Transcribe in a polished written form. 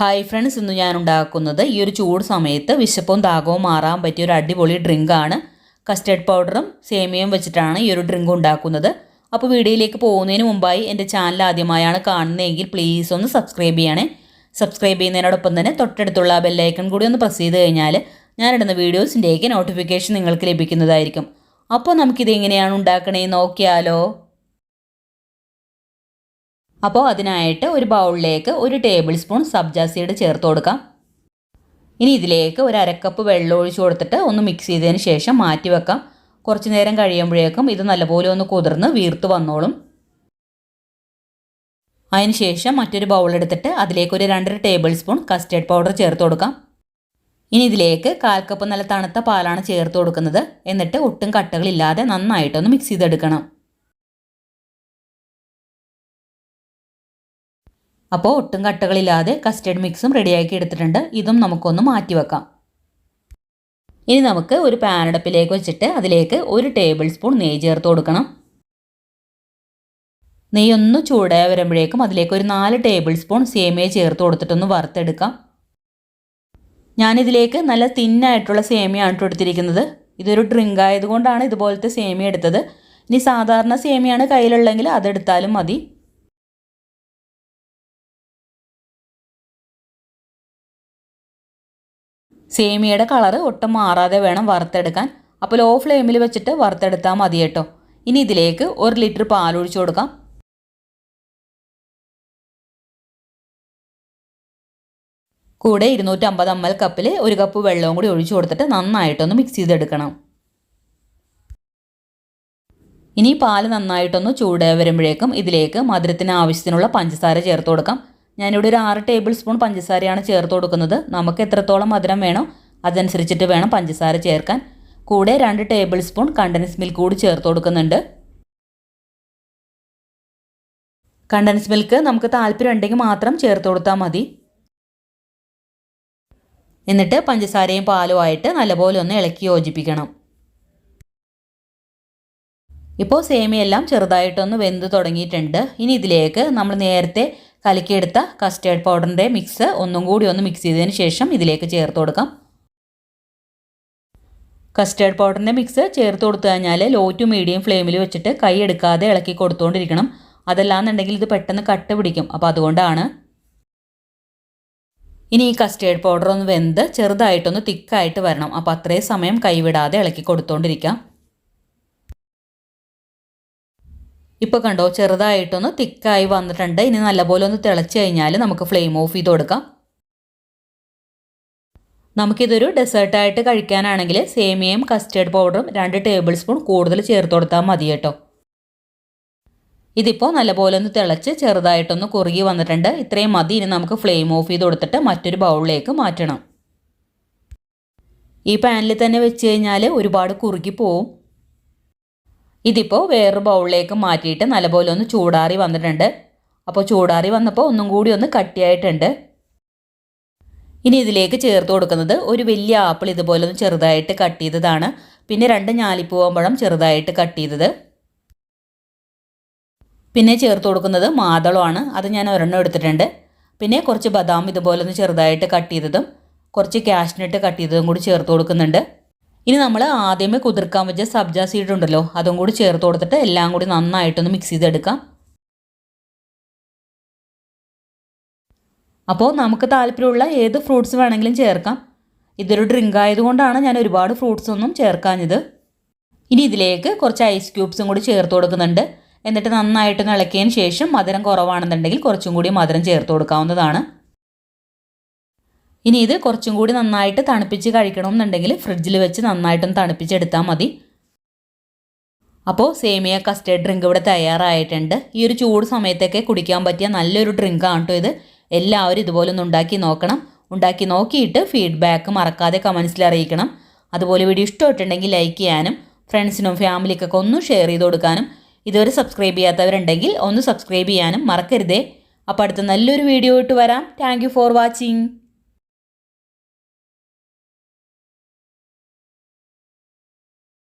Hi friends, ഇന്ന് ഞാൻ ഉണ്ടാക്കുന്നത് ഈ ഒരു ചൂട് സമയത്ത് വിശപ്പും ദാഹവും മാറാൻ പറ്റിയ ഒരു അടിപൊളി ഡ്രിങ്കാണ്. കസ്റ്റർഡ് പൗഡറും സേമിയയും വെച്ചിട്ടാണ് ഈ ഒരു ഡ്രിങ്ക് ഉണ്ടാക്കുന്നത്. അപ്പോൾ വീഡിയോയിലേക്ക് പോകുന്നതിന് മുമ്പായി എൻ്റെ ചാനൽ ആദ്യമായാണ് കാണുന്നതെങ്കിൽ പ്ലീസ് ഒന്ന് സബ്സ്ക്രൈബ് ചെയ്യണേ. സബ്സ്ക്രൈബ് ചെയ്യുന്നതിനോടൊപ്പം തന്നെ തൊട്ടടുത്തുള്ള ബെല്ലൈക്കൺ കൂടി ഒന്ന് പ്രസ് ചെയ്ത് കഴിഞ്ഞാൽ ഞാനിടുന്ന വീഡിയോസിൻ്റെയൊക്കെ നോട്ടിഫിക്കേഷൻ നിങ്ങൾക്ക് ലഭിക്കുന്നതായിരിക്കും. അപ്പോൾ നമുക്കിത് എങ്ങനെയാണ് ഉണ്ടാക്കണേന്ന് നോക്കിയാലോ. അപ്പോൾ അതിനായിട്ട് ഒരു ബൗളിലേക്ക് 1 ടേബിൾ സ്പൂൺ സബ്ജ സീഡ് ചേർത്ത് കൊടുക്കാം. ഇനി ഇതിലേക്ക് ഒരു അരക്കപ്പ് വെള്ളം ഒഴിച്ച് കൊടുത്തിട്ട് ഒന്ന് മിക്സ് ചെയ്തതിന് ശേഷം മാറ്റി വെക്കാം. കുറച്ച് നേരം കഴിയുമ്പോഴേക്കും ഇത് നല്ലപോലെ ഒന്ന് കുതിർന്ന് വീർത്ത് വന്നോളും. അതിന് ശേഷം മറ്റൊരു ബൗൾ എടുത്തിട്ട് അതിലേക്ക് ഒരു 2 ടേബിൾ സ്പൂൺ കസ്റ്റർഡ് പൗഡർ ചേർത്ത് കൊടുക്കാം. ഇനി ഇതിലേക്ക് 1/4 കപ്പ് നല്ല തണുത്ത പാലാണ് ചേർത്ത് കൊടുക്കുന്നത്. എന്നിട്ട് ഒട്ടും കട്ടകളില്ലാതെ നന്നായിട്ടൊന്ന് മിക്സ് ചെയ്തെടുക്കണം. അപ്പോൾ ഒട്ടും കട്ടകളില്ലാതെ കസ്റ്റർഡ് മിക്സും റെഡിയാക്കി എടുത്തിട്ടുണ്ട്. ഇതും നമുക്കൊന്ന് മാറ്റി വെക്കാം. ഇനി നമുക്ക് ഒരു പാനടപ്പിലേക്ക് വെച്ചിട്ട് അതിലേക്ക് 1 ടേബിൾ സ്പൂൺ നെയ്യ് ചേർത്ത് കൊടുക്കണം. നെയ്യൊന്ന് ചൂടായി വരുമ്പോഴേക്കും അതിലേക്ക് ഒരു 4 ടേബിൾ സ്പൂൺ സേമിയ ചേർത്ത് കൊടുത്തിട്ടൊന്ന് വറുത്തെടുക്കാം. ഞാനിതിലേക്ക് നല്ല തിന്നായിട്ടുള്ള സേമിയാണ് എടുത്തിരിക്കുന്നത്. ഇതൊരു ഡ്രിങ്ക് ആയതുകൊണ്ടാണ് ഇതുപോലത്തെ സേമിയ എടുത്തത്. ഇനി സാധാരണ സേമിയാണ് കയ്യിലുള്ളെങ്കിൽ അതെടുത്താലും മതി. സേമിയയുടെ കളറ് ഒട്ടും മാറാതെ വേണം വറുത്തെടുക്കാൻ. അപ്പോൾ ലോ ഫ്ലെയിമിൽ വെച്ചിട്ട് വറുത്തെടുത്താൽ മതി കേട്ടോ. ഇനി ഇതിലേക്ക് 1 ലിറ്റർ പാൽ ഒഴിച്ചു കൊടുക്കാം. കൂടെ 250 ml കപ്പിൽ 1 കപ്പ് വെള്ളവും കൂടി ഒഴിച്ചു കൊടുത്തിട്ട് നന്നായിട്ടൊന്ന് മിക്സ് ചെയ്തെടുക്കണം. ഇനി പാൽ നന്നായിട്ടൊന്ന് ചൂടായി വരുമ്പോഴേക്കും ഇതിലേക്ക് മധുരത്തിന് ആവശ്യത്തിനുള്ള പഞ്ചസാര ചേർത്ത് കൊടുക്കാം. ഞാനിവിടെ ഒരു 6 ടേബിൾ സ്പൂൺ പഞ്ചസാരയാണ് ചേർത്ത് കൊടുക്കുന്നത്. നമുക്ക് എത്രത്തോളം മധുരം വേണോ അതനുസരിച്ചിട്ട് വേണം പഞ്ചസാര ചേർക്കാൻ. കൂടെ 2 ടേബിൾ സ്പൂൺ കണ്ടൻസ് മിൽക്ക് കൂടി ചേർത്ത് കൊടുക്കുന്നുണ്ട്. കണ്ടൻസ് മിൽക്ക് നമുക്ക് താല്പര്യം ഉണ്ടെങ്കിൽ മാത്രം ചേർത്ത് കൊടുത്താൽ മതി. എന്നിട്ട് പഞ്ചസാരയും പാലുമായിട്ട് നല്ലപോലെ ഒന്ന് ഇളക്കി യോജിപ്പിക്കണം. ഇപ്പോൾ സേമിയെല്ലാം ചെറുതായിട്ടൊന്ന് വെന്ത് തുടങ്ങിയിട്ടുണ്ട്. ഇനി ഇതിലേക്ക് നമ്മൾ നേരത്തെ കലക്കിയെടുത്ത കസ്റ്റേർഡ് പൗഡറിൻ്റെ മിക്സ് ഒന്നും കൂടി ഒന്ന് മിക്സ് ചെയ്തതിന് ശേഷം ഇതിലേക്ക് ചേർത്ത് കൊടുക്കാം. കസ്റ്റേർഡ് പൗഡറിൻ്റെ മിക്സ് ചേർത്ത് കൊടുത്തു കഴിഞ്ഞാൽ ലോ ടു മീഡിയം ഫ്ലെയിമിൽ വെച്ചിട്ട് കൈ എടുക്കാതെ ഇളക്കി കൊടുത്തുകൊണ്ടിരിക്കണം. അതല്ലാന്നുണ്ടെങ്കിൽ ഇത് പെട്ടെന്ന് കട്ട പിടിക്കും. അപ്പോൾ അതുകൊണ്ടാണ്. ഇനി ഈ കസ്റ്റേർഡ് പൗഡർ ഒന്ന് വെന്ത് ചെറുതായിട്ടൊന്ന് തിക്കായിട്ട് വരണം. അപ്പോൾ അത്രയും സമയം കൈവിടാതെ ഇളക്കി കൊടുത്തുകൊണ്ടിരിക്കാം. ഇപ്പോൾ കണ്ടോ, ചെറുതായിട്ടൊന്ന് തിക്കായി വന്നിട്ടുണ്ട്. ഇനി നല്ലപോലെ ഒന്ന് തിളച്ച് കഴിഞ്ഞാൽ നമുക്ക് ഫ്ലെയിം ഓഫ് ചെയ്ത് കൊടുക്കാം. നമുക്കിതൊരു ഡെസേർട്ടായിട്ട് കഴിക്കാനാണെങ്കിൽ സേമിയയും കസ്റ്റേർഡ് പൗഡറും 2 ടേബിൾ സ്പൂൺ കൂടുതൽ ചേർത്ത് കൊടുത്താൽ മതി കേട്ടോ. ഇതിപ്പോൾ നല്ലപോലെ ഒന്ന് തിളച്ച് ചെറുതായിട്ടൊന്ന് കുറുകി വന്നിട്ടുണ്ട്. ഇത്രയും മതി. ഇനി നമുക്ക് ഫ്ലെയിം ഓഫ് ചെയ്ത് കൊടുത്തിട്ട് മറ്റൊരു ബൗളിലേക്ക് മാറ്റണം. ഈ പാനിൽ തന്നെ വെച്ച് കഴിഞ്ഞാൽ ഒരുപാട് കുറുകി പോവും. ഇതിപ്പോൾ വേറൊരു ബൗളിലേക്ക് മാറ്റിയിട്ട് നല്ലപോലെ ഒന്ന് ചൂടാറി വന്നിട്ടുണ്ട്. അപ്പോൾ ചൂടാറി വന്നപ്പോൾ ഒന്നും കൂടി ഒന്ന് കട്ടിയായിട്ടുണ്ട്. ഇനി ഇതിലേക്ക് ചേർത്ത് കൊടുക്കുന്നത് ഒരു വലിയ ആപ്പിൾ ഇതുപോലെ ഒന്ന് ചെറുതായിട്ട് കട്ട് ചെയ്തതാണ്. പിന്നെ 2 ഞാലിപ്പൂവമ്പഴം ചെറുതായിട്ട് കട്ട് ചെയ്തത്. പിന്നെ ചേർത്ത് കൊടുക്കുന്നത് മാതളമാണ്. അത് ഞാൻ ഒരെണ്ണം എടുത്തിട്ടുണ്ട്. പിന്നെ കുറച്ച് ബദാം ഇതുപോലെ ഒന്ന് ചെറുതായിട്ട് കട്ട് ചെയ്തതും കുറച്ച് കാഷ്നട്ട് കട്ട് ചെയ്തതും കൂടി ചേർത്ത് കൊടുക്കുന്നുണ്ട്. ഇനി നമ്മൾ ആദ്യമേ കുതിർക്കാൻ വെച്ച സബ്ജ സീഡ് ഉണ്ടല്ലോ, അതും കൂടി ചേർത്ത് കൊടുത്തിട്ട് എല്ലാം കൂടി നന്നായിട്ടൊന്ന് മിക്സ് ചെയ്തെടുക്കാം. അപ്പോൾ നമുക്ക് താല്പര്യമുള്ള ഏത് ഫ്രൂട്ട്സ് വേണമെങ്കിലും ചേർക്കാം. ഇതൊരു ഡ്രിങ്ക് ആയതുകൊണ്ടാണ് ഞാൻ ഒരുപാട് ഫ്രൂട്ട്സ് ഒന്നും ചേർക്കാഞ്ഞത്. ഇനി ഇതിലേക്ക് കുറച്ച് ഐസ് ക്യൂബ്സും കൂടി ചേർത്ത് കൊടുക്കുന്നുണ്ട്. എന്നിട്ട് നന്നായിട്ടൊന്ന് ഇളക്കിയതിന് ശേഷം മധുരം കുറവാണെന്നുണ്ടെങ്കിൽ കുറച്ചും കൂടി മധുരം ചേർത്ത് കൊടുക്കാവുന്നതാണ്. ഇനി ഇത് കുറച്ചും കൂടി നന്നായിട്ട് തണുപ്പിച്ച് കഴിക്കണമെന്നുണ്ടെങ്കിൽ ഫ്രിഡ്ജിൽ വെച്ച് നന്നായിട്ടൊന്ന് തണുപ്പിച്ചെടുത്താൽ മതി. അപ്പോൾ സേമിയ കസ്റ്റേർഡ് ഡ്രിങ്ക് ഇവിടെ തയ്യാറായിട്ടുണ്ട്. ഈ ഒരു ചൂട് സമയത്തൊക്കെ കുടിക്കാൻ പറ്റിയ നല്ലൊരു ഡ്രിങ്കാണ് കേട്ടോ ഇത്. എല്ലാവരും ഇതുപോലെ ഒന്ന് ഉണ്ടാക്കി നോക്കണം. ഉണ്ടാക്കി നോക്കിയിട്ട് ഫീഡ്ബാക്ക് മറക്കാതെ കമൻസിൽ അറിയിക്കണം. അതുപോലെ വീഡിയോ ഇഷ്ടമായിട്ടുണ്ടെങ്കിൽ ലൈക്ക് ചെയ്യാനും ഫ്രണ്ട്സിനും ഫാമിലിക്കൊക്കെ ഒന്ന് ഷെയർ ചെയ്ത് കൊടുക്കാനും ഇതുവരെ സബ്സ്ക്രൈബ് ചെയ്യാത്തവരുണ്ടെങ്കിൽ ഒന്ന് സബ്സ്ക്രൈബ് ചെയ്യാനും മറക്കരുതേ. അപ്പോൾ അടുത്ത നല്ലൊരു വീഡിയോ ഇട്ട് വരാം. Thank you for watching.